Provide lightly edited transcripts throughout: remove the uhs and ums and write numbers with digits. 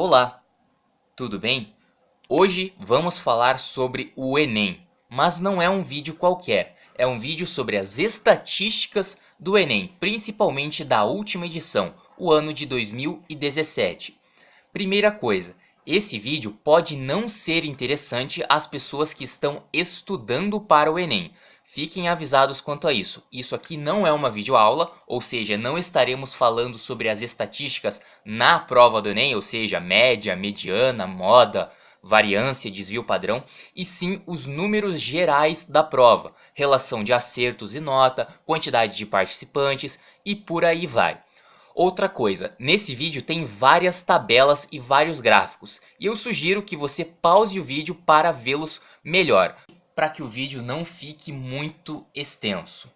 Olá, tudo bem? Hoje vamos falar sobre o Enem, mas não é um vídeo qualquer, é um vídeo sobre as estatísticas do Enem, principalmente da última edição, o ano de 2017. Primeira coisa, esse vídeo pode não ser interessante às pessoas que estão estudando para o Enem. Fiquem avisados quanto a isso. Isso aqui não é uma videoaula, ou seja, não estaremos falando sobre as estatísticas na prova do Enem, ou seja, média, mediana, moda, variância, desvio padrão, e sim os números gerais da prova, relação de acertos e nota, quantidade de participantes e por aí vai. Outra coisa, nesse vídeo tem várias tabelas e vários gráficos, e eu sugiro que você pause o vídeo para vê-los melhor, para que o vídeo não fique muito extenso.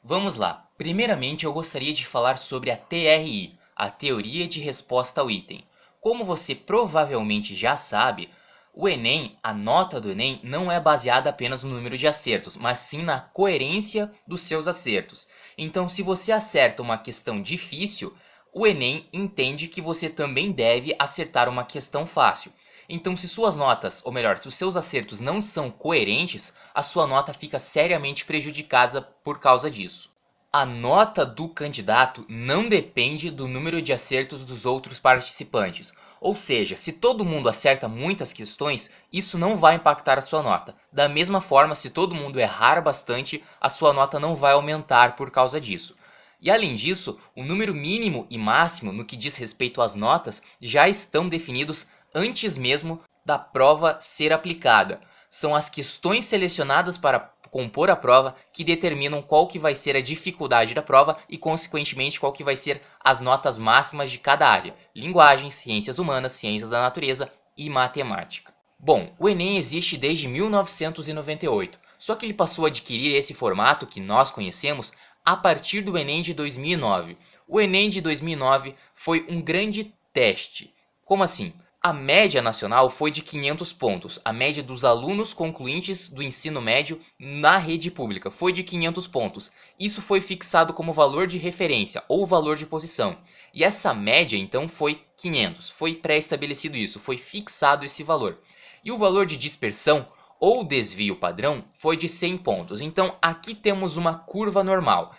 Vamos lá, primeiramente eu gostaria de falar sobre a TRI, a Teoria de Resposta ao Item. Como você provavelmente já sabe, o Enem, a nota do Enem, não é baseada apenas no número de acertos, mas sim na coerência dos seus acertos. Então, se você acerta uma questão difícil, o Enem entende que você também deve acertar uma questão fácil. Então, se suas notas, ou melhor, se os seus acertos não são coerentes, a sua nota fica seriamente prejudicada por causa disso. A nota do candidato não depende do número de acertos dos outros participantes. Ou seja, se todo mundo acerta muitas questões, isso não vai impactar a sua nota. Da mesma forma, se todo mundo errar bastante, a sua nota não vai aumentar por causa disso. E além disso, o número mínimo e máximo no que diz respeito às notas já estão definidos antes mesmo da prova ser aplicada. São as questões selecionadas para compor a prova que determinam qual que vai ser a dificuldade da prova e, consequentemente, qual que vai ser as notas máximas de cada área. Linguagem, ciências humanas, ciências da natureza e matemática. Bom, o Enem existe desde 1998, só que ele passou a adquirir esse formato que nós conhecemos a partir do Enem de 2009. O Enem de 2009 foi um grande teste. Como assim? A média nacional foi de 500 pontos. A média dos alunos concluintes do ensino médio na rede pública foi de 500 pontos. Isso foi fixado como valor de referência ou valor de posição. E essa média então foi 500. Foi pré-estabelecido isso, foi fixado esse valor. E o valor de dispersão ou desvio padrão foi de 100 pontos. Então aqui temos uma curva normal.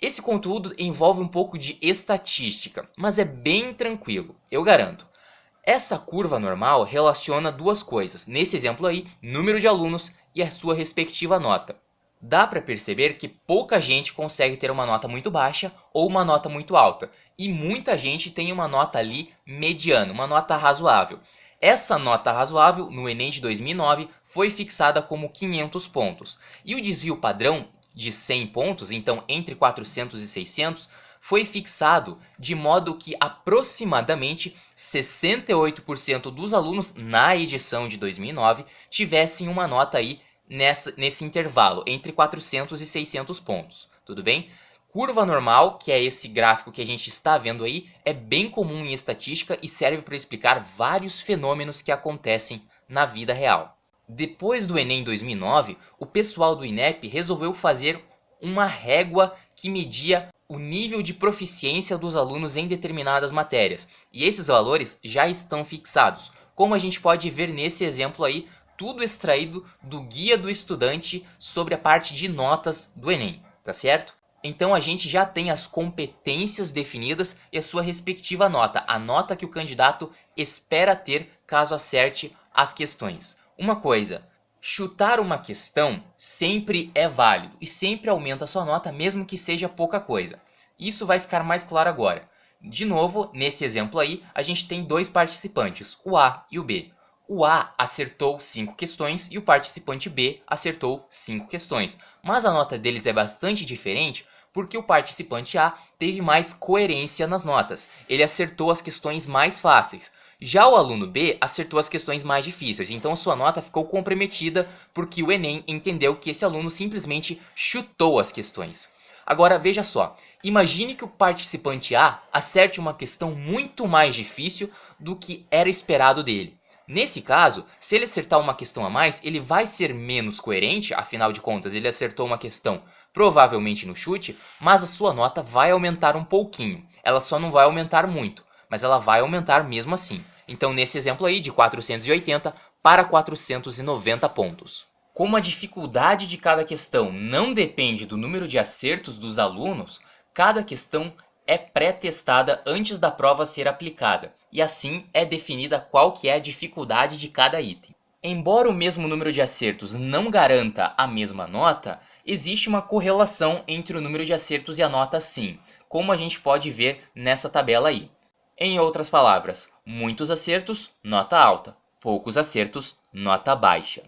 Esse conteúdo envolve um pouco de estatística, mas é bem tranquilo, eu garanto. Essa curva normal relaciona duas coisas, nesse exemplo aí, número de alunos e a sua respectiva nota. Dá para perceber que pouca gente consegue ter uma nota muito baixa ou uma nota muito alta, e muita gente tem uma nota ali mediana, uma nota razoável. Essa nota razoável, no Enem de 2009, foi fixada como 500 pontos, e o desvio padrão de 100 pontos, então entre 400 e 600, foi fixado de modo que aproximadamente 68% dos alunos na edição de 2009 tivessem uma nota aí nesse intervalo, entre 400 e 600 pontos, tudo bem? Curva normal, que é esse gráfico que a gente está vendo aí, é bem comum em estatística e serve para explicar vários fenômenos que acontecem na vida real. Depois do Enem 2009, o pessoal do INEP resolveu fazer uma régua que media o nível de proficiência dos alunos em determinadas matérias. E esses valores já estão fixados. Como a gente pode ver nesse exemplo aí, tudo extraído do Guia do Estudante sobre a parte de notas do Enem, tá certo? Então a gente já tem as competências definidas e a sua respectiva nota, a nota que o candidato espera ter caso acerte as questões. Uma coisa, chutar uma questão sempre é válido e sempre aumenta a sua nota, mesmo que seja pouca coisa. Isso vai ficar mais claro agora. De novo, nesse exemplo aí, a gente tem dois participantes, o A e o B. O A acertou 5 questões e o participante B acertou 5 questões. Mas a nota deles é bastante diferente porque o participante A teve mais coerência nas notas. Ele acertou as questões mais fáceis. Já o aluno B acertou as questões mais difíceis, então sua nota ficou comprometida porque o Enem entendeu que esse aluno simplesmente chutou as questões. Agora veja só, imagine que o participante A acerte uma questão muito mais difícil do que era esperado dele. Nesse caso, se ele acertar uma questão a mais, ele vai ser menos coerente, afinal de contas ele acertou uma questão provavelmente no chute, mas a sua nota vai aumentar um pouquinho. Ela só não vai aumentar muito, mas ela vai aumentar mesmo assim. Então, nesse exemplo aí, de 480 para 490 pontos. Como a dificuldade de cada questão não depende do número de acertos dos alunos, cada questão é pré-testada antes da prova ser aplicada, e assim é definida qual que é a dificuldade de cada item. Embora o mesmo número de acertos não garanta a mesma nota, existe uma correlação entre o número de acertos e a nota sim, como a gente pode ver nessa tabela aí. Em outras palavras, muitos acertos, nota alta, poucos acertos, nota baixa.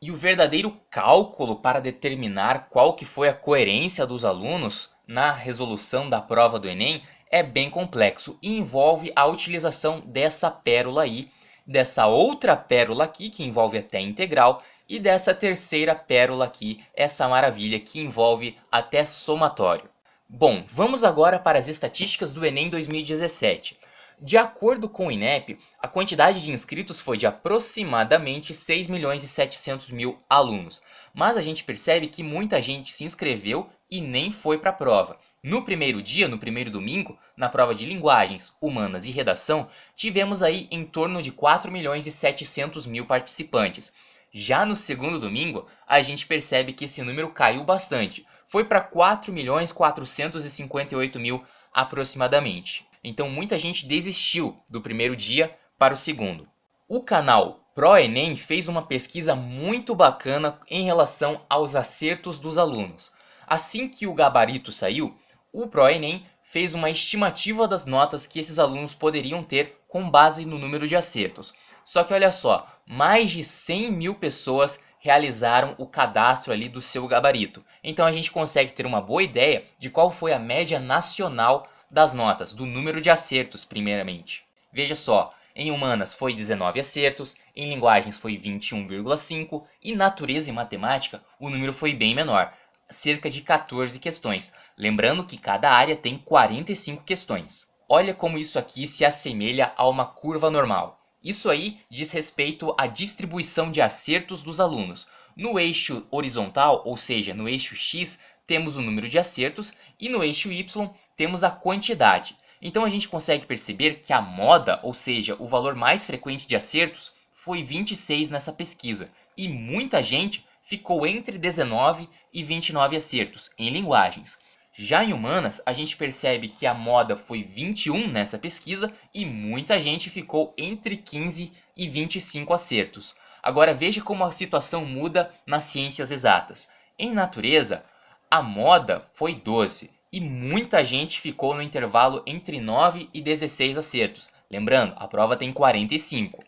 E o verdadeiro cálculo para determinar qual que foi a coerência dos alunos na resolução da prova do Enem é bem complexo e envolve a utilização dessa pérola aí, dessa outra pérola aqui que envolve até integral e dessa terceira pérola aqui, essa maravilha que envolve até somatório. Bom, vamos agora para as estatísticas do Enem 2017. De acordo com o INEP, a quantidade de inscritos foi de aproximadamente 6.700.000 alunos, mas a gente percebe que muita gente se inscreveu e nem foi para a prova. No primeiro dia, no primeiro domingo, na prova de linguagens, humanas e redação, tivemos aí em torno de 4.700.000 participantes. Já no segundo domingo, a gente percebe que esse número caiu bastante, foi para 4.458.000 aproximadamente. Então muita gente desistiu do primeiro dia para o segundo. O canal ProEnem fez uma pesquisa muito bacana em relação aos acertos dos alunos. Assim que o gabarito saiu, o ProEnem fez uma estimativa das notas que esses alunos poderiam ter com base no número de acertos. Só que olha só, mais de 100.000 pessoas realizaram o cadastro ali do seu gabarito. Então a gente consegue ter uma boa ideia de qual foi a média nacional das notas, do número de acertos primeiramente. Veja só, em humanas foi 19 acertos, em linguagens foi 21,5 e natureza e matemática o número foi bem menor, cerca de 14 questões. Lembrando que cada área tem 45 questões. Olha como isso aqui se assemelha a uma curva normal. Isso aí diz respeito à distribuição de acertos dos alunos. No eixo horizontal, ou seja, no eixo X, temos o número de acertos e no eixo Y temos a quantidade. Então a gente consegue perceber que a moda, ou seja, o valor mais frequente de acertos, foi 26 nessa pesquisa e muita gente ficou entre 19 e 29 acertos em linguagens. Já em humanas, a gente percebe que a moda foi 21 nessa pesquisa e muita gente ficou entre 15 e 25 acertos. Agora veja como a situação muda nas ciências exatas. Em natureza, a moda foi 12 e muita gente ficou no intervalo entre 9 e 16 acertos. Lembrando, a prova tem 45.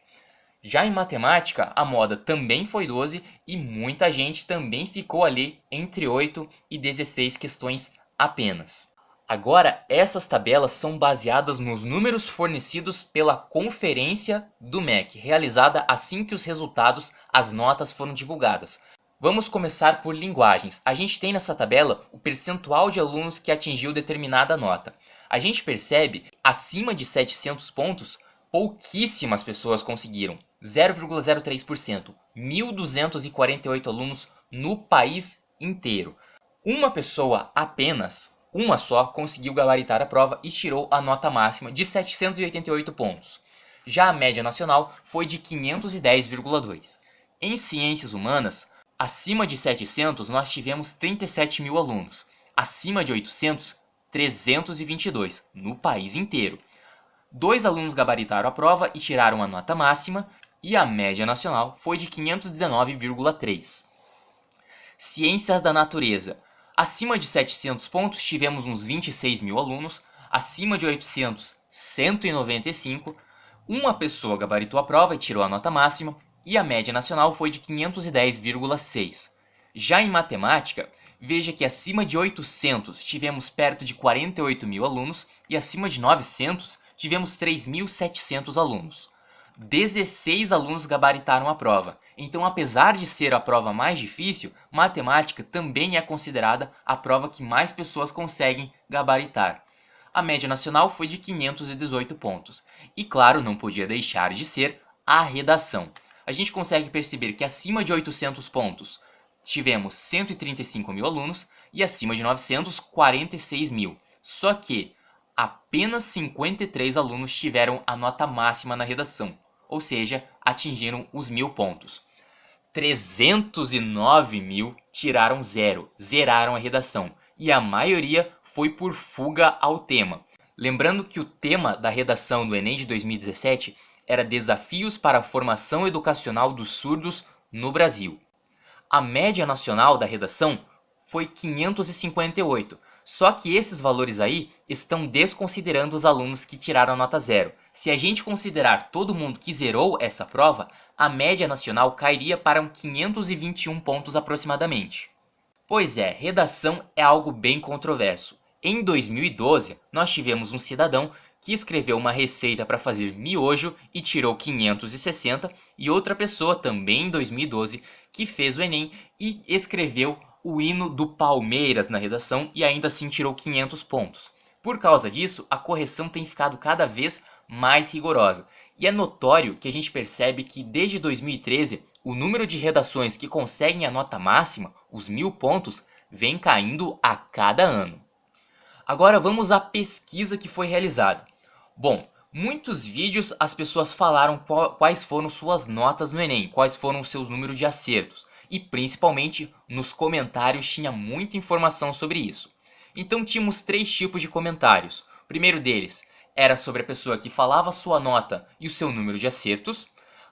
Já em matemática, a moda também foi 12 e muita gente também ficou ali entre 8 e 16 questões apenas. Agora, essas tabelas são baseadas nos números fornecidos pela conferência do MEC, realizada assim que os resultados, as notas foram divulgadas. Vamos começar por linguagens. A gente tem nessa tabela o percentual de alunos que atingiu determinada nota. A gente percebe, acima de 700 pontos, pouquíssimas pessoas conseguiram. 0,03%. 1.248 alunos no país inteiro. Uma pessoa apenas, uma só, conseguiu gabaritar a prova e tirou a nota máxima de 788 pontos. Já a média nacional foi de 510,2. Em ciências humanas, acima de 700 nós tivemos 37.000 alunos. Acima de 800, 322 no país inteiro. 2 alunos gabaritaram a prova e tiraram a nota máxima e a média nacional foi de 519,3. Ciências da natureza. Acima de 700 pontos tivemos uns 26.000 alunos, acima de 800, 195. Uma pessoa gabaritou a prova e tirou a nota máxima e a média nacional foi de 510,6. Já em matemática, veja que acima de 800 tivemos perto de 48.000 alunos e acima de 900 tivemos 3.700 alunos. 16 alunos gabaritaram a prova. Então, apesar de ser a prova mais difícil, matemática também é considerada a prova que mais pessoas conseguem gabaritar. A média nacional foi de 518 pontos. E claro, não podia deixar de ser a redação. A gente consegue perceber que acima de 800 pontos tivemos 135.000 alunos e acima de 900, 46.000. Só que apenas 53 alunos tiveram a nota máxima na redação, ou seja, atingiram os 1000 pontos. 309 mil tiraram zero, zeraram a redação, e a maioria foi por fuga ao tema. Lembrando que o tema da redação do Enem de 2017 era Desafios para a Formação Educacional dos Surdos no Brasil. A média nacional da redação foi 558, só que esses valores aí estão desconsiderando os alunos que tiraram nota zero. Se a gente considerar todo mundo que zerou essa prova, a média nacional cairia para 521 pontos aproximadamente. Pois é, redação é algo bem controverso. Em 2012, nós tivemos um cidadão que escreveu uma receita para fazer miojo e tirou 560, e outra pessoa também em 2012 que fez o Enem e escreveu o hino do Palmeiras na redação e ainda assim tirou 500 pontos. Por causa disso, a correção tem ficado cada vez mais rigorosa. E é notório que a gente percebe que desde 2013 o número de redações que conseguem a nota máxima, os 1000 pontos, vem caindo a cada ano. Agora vamos à pesquisa que foi realizada. Bom, muitos vídeos as pessoas falaram quais foram suas notas no Enem, quais foram os seus números de acertos. E principalmente nos comentários tinha muita informação sobre isso. Então tínhamos 3 tipos de comentários. O primeiro deles era sobre a pessoa que falava sua nota e o seu número de acertos.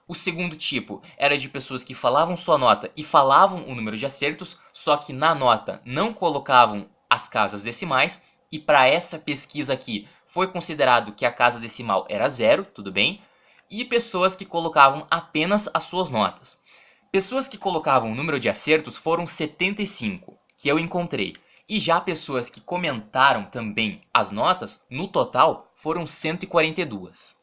O segundo tipo era de pessoas que falavam sua nota e falavam o número de acertos, só que na nota não colocavam as casas decimais. E para essa pesquisa aqui foi considerado que a casa decimal era 0, tudo bem? E pessoas que colocavam apenas as suas notas. Pessoas que colocavam o número de acertos foram 75, que eu encontrei. E já pessoas que comentaram também as notas, no total, foram 142.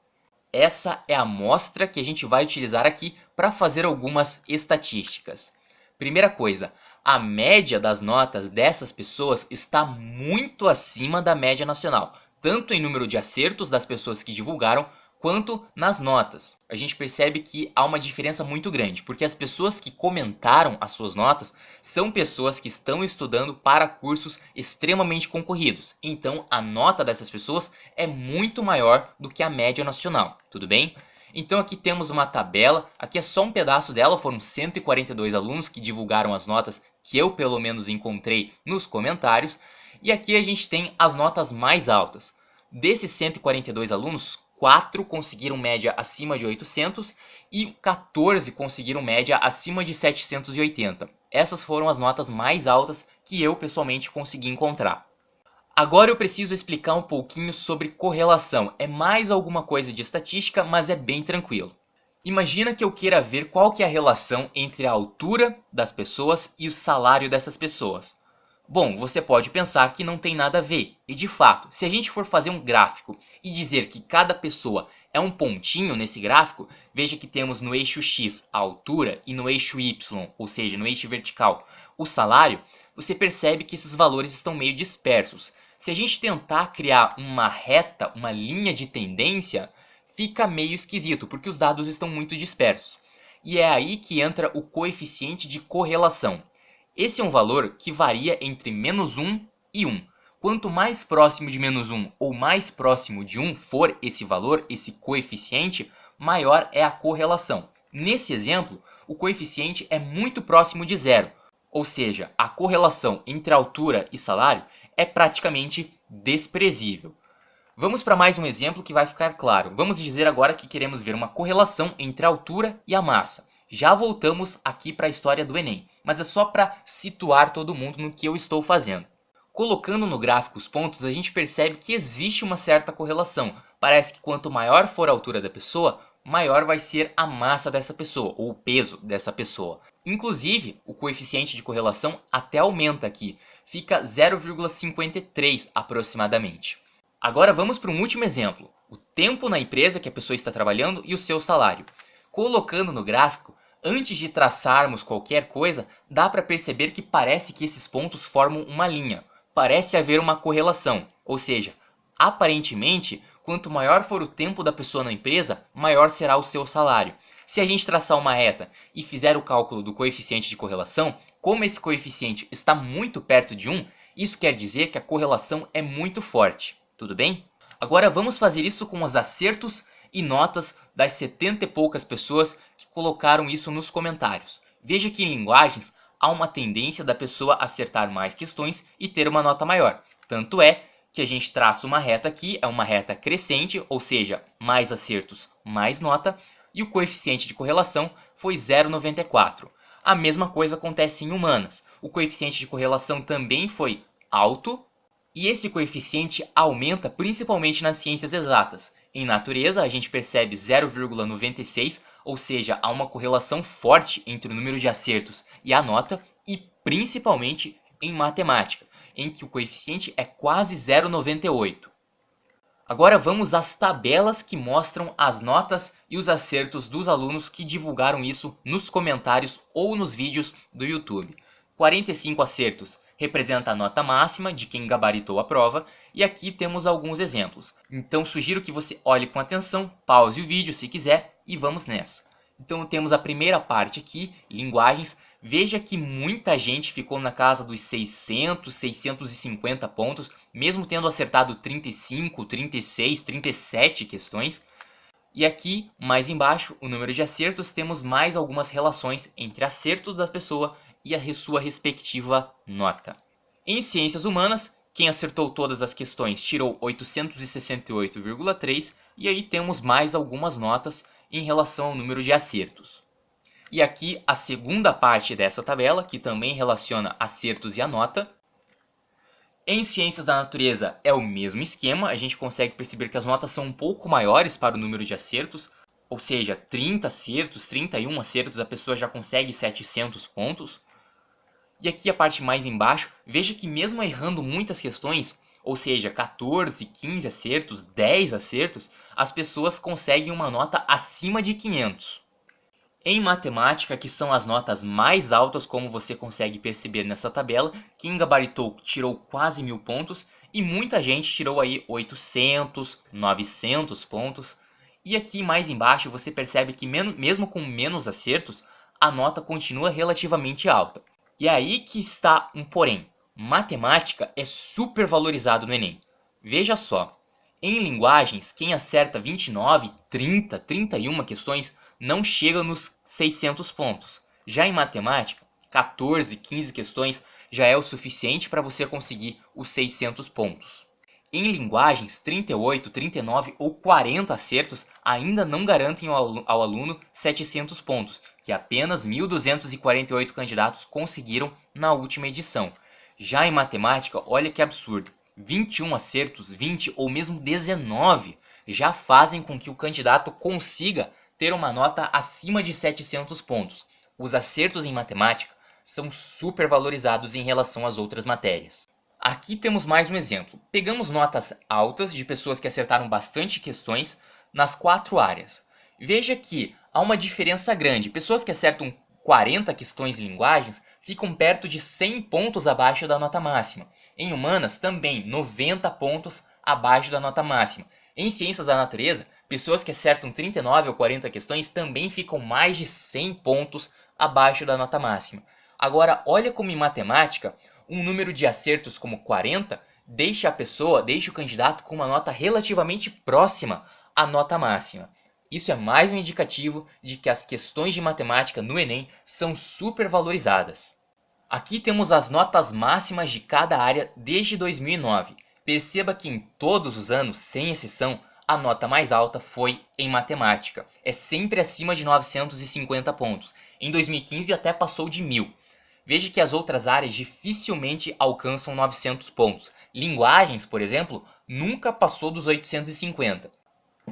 Essa é a amostra que a gente vai utilizar aqui para fazer algumas estatísticas. Primeira coisa, a média das notas dessas pessoas está muito acima da média nacional, tanto em número de acertos das pessoas que divulgaram, quanto nas notas. A gente percebe que há uma diferença muito grande, porque as pessoas que comentaram as suas notas são pessoas que estão estudando para cursos extremamente concorridos. Então a nota dessas pessoas é muito maior do que a média nacional, tudo bem? Então aqui temos uma tabela, aqui é só um pedaço dela, foram 142 alunos que divulgaram as notas que eu pelo menos encontrei nos comentários. E aqui a gente tem as notas mais altas. Desses 142 alunos, 4 conseguiram média acima de 800 e 14 conseguiram média acima de 780. Essas foram as notas mais altas que eu pessoalmente consegui encontrar. Agora eu preciso explicar um pouquinho sobre correlação. É mais alguma coisa de estatística, mas é bem tranquilo. Imagina que eu queira ver qual que é a relação entre a altura das pessoas e o salário dessas pessoas. Bom, você pode pensar que não tem nada a ver. E de fato, se a gente for fazer um gráfico e dizer que cada pessoa é um pontinho nesse gráfico, veja que temos no eixo X a altura e no eixo Y, ou seja, no eixo vertical, o salário, você percebe que esses valores estão meio dispersos. Se a gente tentar criar uma reta, uma linha de tendência, fica meio esquisito, porque os dados estão muito dispersos. E é aí que entra o coeficiente de correlação. Esse é um valor que varia entre -1 e 1. Quanto mais próximo de -1 ou mais próximo de 1 for esse valor, esse coeficiente, maior é a correlação. Nesse exemplo, o coeficiente é muito próximo de 0, ou seja, a correlação entre altura e salário é praticamente desprezível. Vamos para mais um exemplo que vai ficar claro. Vamos dizer agora que queremos ver uma correlação entre a altura e a massa. Já voltamos aqui para a história do Enem, mas é só para situar todo mundo no que eu estou fazendo. Colocando no gráfico os pontos, a gente percebe que existe uma certa correlação. Parece que quanto maior for a altura da pessoa, maior vai ser a massa dessa pessoa, ou o peso dessa pessoa. Inclusive, o coeficiente de correlação até aumenta aqui, fica 0,53 aproximadamente. Agora vamos para um último exemplo, o tempo na empresa que a pessoa está trabalhando e o seu salário. Colocando no gráfico, antes de traçarmos qualquer coisa, dá para perceber que parece que esses pontos formam uma linha. Parece haver uma correlação, ou seja, aparentemente, quanto maior for o tempo da pessoa na empresa, maior será o seu salário. Se a gente traçar uma reta e fizer o cálculo do coeficiente de correlação, como esse coeficiente está muito perto de 1, isso quer dizer que a correlação é muito forte. Tudo bem? Agora vamos fazer isso com os acertos e notas das 70 e poucas pessoas que colocaram isso nos comentários. Veja que em linguagens há uma tendência da pessoa acertar mais questões e ter uma nota maior. Tanto é que a gente traça uma reta aqui, é uma reta crescente, ou seja, mais acertos, mais nota, e o coeficiente de correlação foi 0,94. A mesma coisa acontece em humanas. O coeficiente de correlação também foi alto, e esse coeficiente aumenta principalmente nas ciências exatas. Em natureza, a gente percebe 0,96, ou seja, há uma correlação forte entre o número de acertos e a nota, e principalmente em matemática, em que o coeficiente é quase 0,98. Agora vamos às tabelas que mostram as notas e os acertos dos alunos que divulgaram isso nos comentários ou nos vídeos do YouTube. 45 acertos representa a nota máxima de quem gabaritou a prova, e aqui temos alguns exemplos. Então sugiro que você olhe com atenção, pause o vídeo se quiser e vamos nessa. Então temos a primeira parte aqui, linguagens. Veja que muita gente ficou na casa dos 600, 650 pontos, mesmo tendo acertado 35, 36, 37 questões. E aqui, mais embaixo, o número de acertos, temos mais algumas relações entre acertos da pessoa e a sua respectiva nota. Em ciências humanas, quem acertou todas as questões tirou 868,3 e aí temos mais algumas notas em relação ao número de acertos. E aqui a segunda parte dessa tabela, que também relaciona acertos e a nota. Em ciências da natureza é o mesmo esquema, a gente consegue perceber que as notas são um pouco maiores para o número de acertos, ou seja, 30 acertos, 31 acertos, a pessoa já consegue 700 pontos. E aqui a parte mais embaixo, veja que mesmo errando muitas questões, ou seja, 14, 15 acertos, 10 acertos, as pessoas conseguem uma nota acima de 500. Em matemática, que são as notas mais altas, como você consegue perceber nessa tabela, quem gabaritou tirou quase 1000 pontos e muita gente tirou aí 800, 900 pontos. E aqui mais embaixo você percebe que mesmo com menos acertos, a nota continua relativamente alta. E aí que está um porém. Matemática é super valorizado no Enem. Veja só, em linguagens, quem acerta 29, 30, 31 questões não chega nos 600 pontos. Já em matemática, 14, 15 questões já é o suficiente para você conseguir os 600 pontos. Em linguagens, 38, 39 ou 40 acertos ainda não garantem ao aluno 700 pontos, que apenas 1.248 candidatos conseguiram na última edição. Já em matemática, olha que absurdo, 21 acertos, 20 ou mesmo 19 já fazem com que o candidato consiga ter uma nota acima de 700 pontos. Os acertos em matemática são super valorizados em relação às outras matérias. Aqui temos mais um exemplo. Pegamos notas altas de pessoas que acertaram bastante questões nas 4 áreas. Veja que há uma diferença grande. Pessoas que acertam 40 questões em linguagens ficam perto de 100 pontos abaixo da nota máxima. Em humanas, também 90 pontos abaixo da nota máxima. Em ciências da natureza, pessoas que acertam 39 ou 40 questões também ficam mais de 100 pontos abaixo da nota máxima. Agora, olha como em matemática, um número de acertos como 40 deixa o candidato com uma nota relativamente próxima à nota máxima. Isso é mais um indicativo de que as questões de matemática no Enem são super valorizadas. Aqui temos as notas máximas de cada área desde 2009. Perceba que em todos os anos, sem exceção, a nota mais alta foi em matemática. É sempre acima de 950 pontos. Em 2015 até passou de 1000. Veja que as outras áreas dificilmente alcançam 900 pontos. Linguagens, por exemplo, nunca passou dos 850.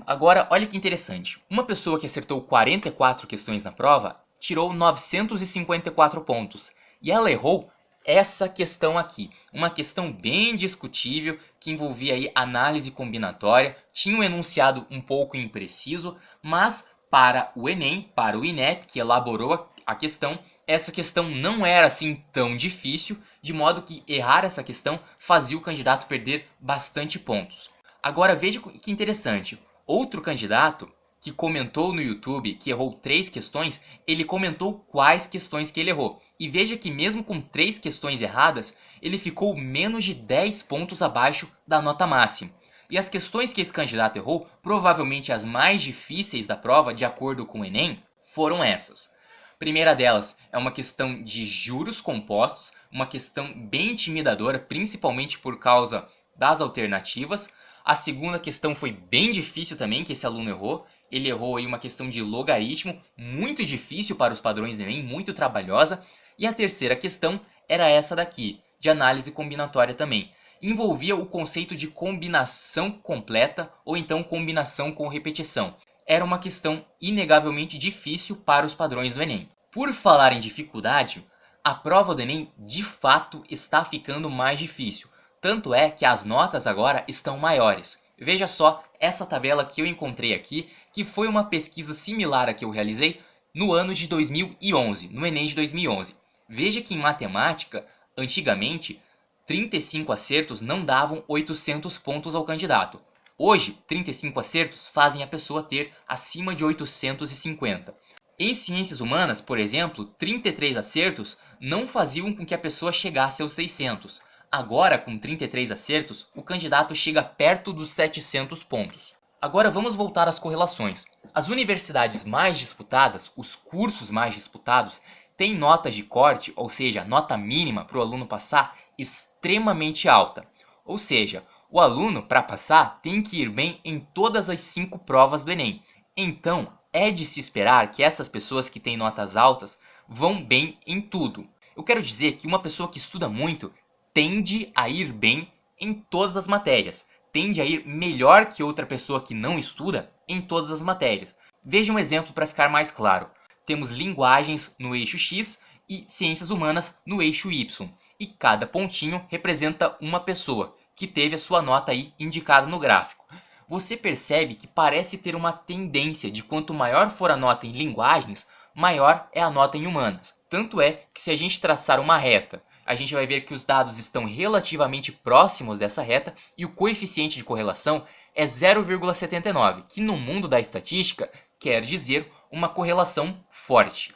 Agora, olha que interessante. Uma pessoa que acertou 44 questões na prova tirou 954 pontos. E ela errou essa questão aqui. Uma questão bem discutível que envolvia aí análise combinatória. Tinha um enunciado um pouco impreciso, mas para o Enem, para o INEP, que elaborou a questão, essa questão não era assim tão difícil, de modo que errar essa questão fazia o candidato perder bastante pontos. Agora veja que interessante. Outro candidato que comentou no YouTube que errou 3 questões, ele comentou quais questões que ele errou. E veja que mesmo com 3 questões erradas, ele ficou menos de 10 pontos abaixo da nota máxima. E as questões que esse candidato errou, provavelmente as mais difíceis da prova, de acordo com o Enem, foram essas. A primeira delas é uma questão de juros compostos, uma questão bem intimidadora, principalmente por causa das alternativas. A segunda questão foi bem difícil também, que esse aluno errou. Ele errou aí uma questão de logaritmo, muito difícil para os padrões do Enem, muito trabalhosa. E a terceira questão era essa daqui, de análise combinatória também. Envolvia o conceito de combinação completa ou então combinação com repetição. Era uma questão inegavelmente difícil para os padrões do Enem. Por falar em dificuldade, a prova do Enem de fato está ficando mais difícil. Tanto é que as notas agora estão maiores. Veja só essa tabela que eu encontrei aqui, que foi uma pesquisa similar à que eu realizei no ano de 2011, no Enem de 2011. Veja que em matemática, antigamente, 35 acertos não davam 800 pontos ao candidato. Hoje, 35 acertos fazem a pessoa ter acima de 850. Em ciências humanas, por exemplo, 33 acertos não faziam com que a pessoa chegasse aos 600. Agora, com 33 acertos, o candidato chega perto dos 700 pontos. Agora vamos voltar às correlações. As universidades mais disputadas, os cursos mais disputados, têm notas de corte, ou seja, nota mínima para o aluno passar, extremamente alta. Ou seja, o aluno, para passar, tem que ir bem em todas as 5 provas do Enem. Então, é de se esperar que essas pessoas que têm notas altas vão bem em tudo. Eu quero dizer que uma pessoa que estuda muito tende a ir bem em todas as matérias. Tende a ir melhor que outra pessoa que não estuda em todas as matérias. Veja um exemplo para ficar mais claro. Temos linguagens no eixo X e ciências humanas no eixo Y. E cada pontinho representa uma pessoa que teve a sua nota aí indicada no gráfico. Você percebe que parece ter uma tendência de quanto maior for a nota em linguagens, maior é a nota em humanas. Tanto é que se a gente traçar uma reta, a gente vai ver que os dados estão relativamente próximos dessa reta e o coeficiente de correlação é 0,79, que no mundo da estatística quer dizer uma correlação forte.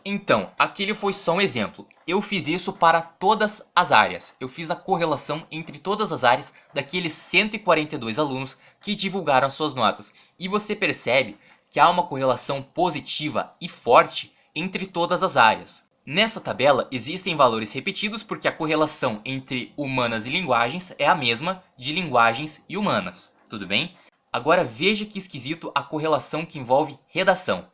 Então, aquele foi só um exemplo. Eu fiz isso para todas as áreas. Eu fiz a correlação entre todas as áreas daqueles 142 alunos que divulgaram as suas notas. E você percebe que há uma correlação positiva e forte entre todas as áreas. Nessa tabela existem valores repetidos porque a correlação entre humanas e linguagens é a mesma de linguagens e humanas. Tudo bem? Agora veja que esquisito a correlação que envolve redação.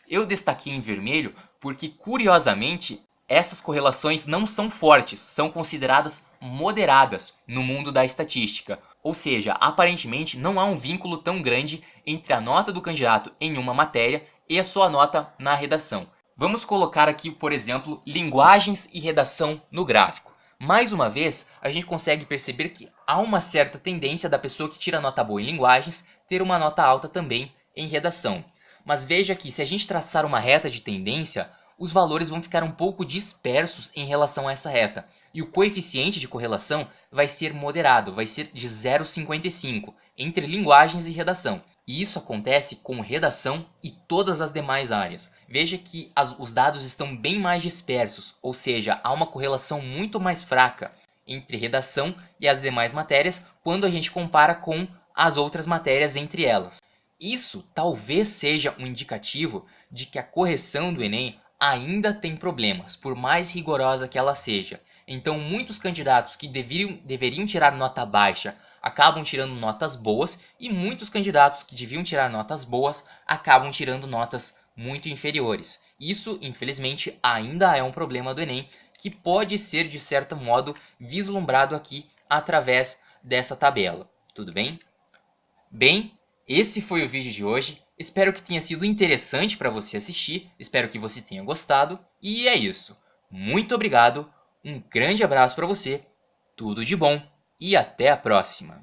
Eu destaquei em vermelho porque, curiosamente, essas correlações não são fortes, são consideradas moderadas no mundo da estatística. Ou seja, aparentemente não há um vínculo tão grande entre a nota do candidato em uma matéria e a sua nota na redação. Vamos colocar aqui, por exemplo, linguagens e redação no gráfico. Mais uma vez, a gente consegue perceber que há uma certa tendência da pessoa que tira nota boa em linguagens ter uma nota alta também em redação. Mas veja que se a gente traçar uma reta de tendência, os valores vão ficar um pouco dispersos em relação a essa reta. E o coeficiente de correlação vai ser moderado, vai ser de 0,55 entre linguagens e redação. E isso acontece com redação e todas as demais áreas. Veja que os dados estão bem mais dispersos, ou seja, há uma correlação muito mais fraca entre redação e as demais matérias quando a gente compara com as outras matérias entre elas. Isso talvez seja um indicativo de que a correção do Enem ainda tem problemas, por mais rigorosa que ela seja. Então, muitos candidatos que deveriam tirar nota baixa acabam tirando notas boas e muitos candidatos que deviam tirar notas boas acabam tirando notas muito inferiores. Isso, infelizmente, ainda é um problema do Enem que pode ser, de certo modo, vislumbrado aqui através dessa tabela. Tudo bem? Bem, esse foi o vídeo de hoje. Espero que tenha sido interessante para você assistir. Espero que você tenha gostado. E é isso. Muito obrigado. Um grande abraço para você. Tudo de bom e até a próxima.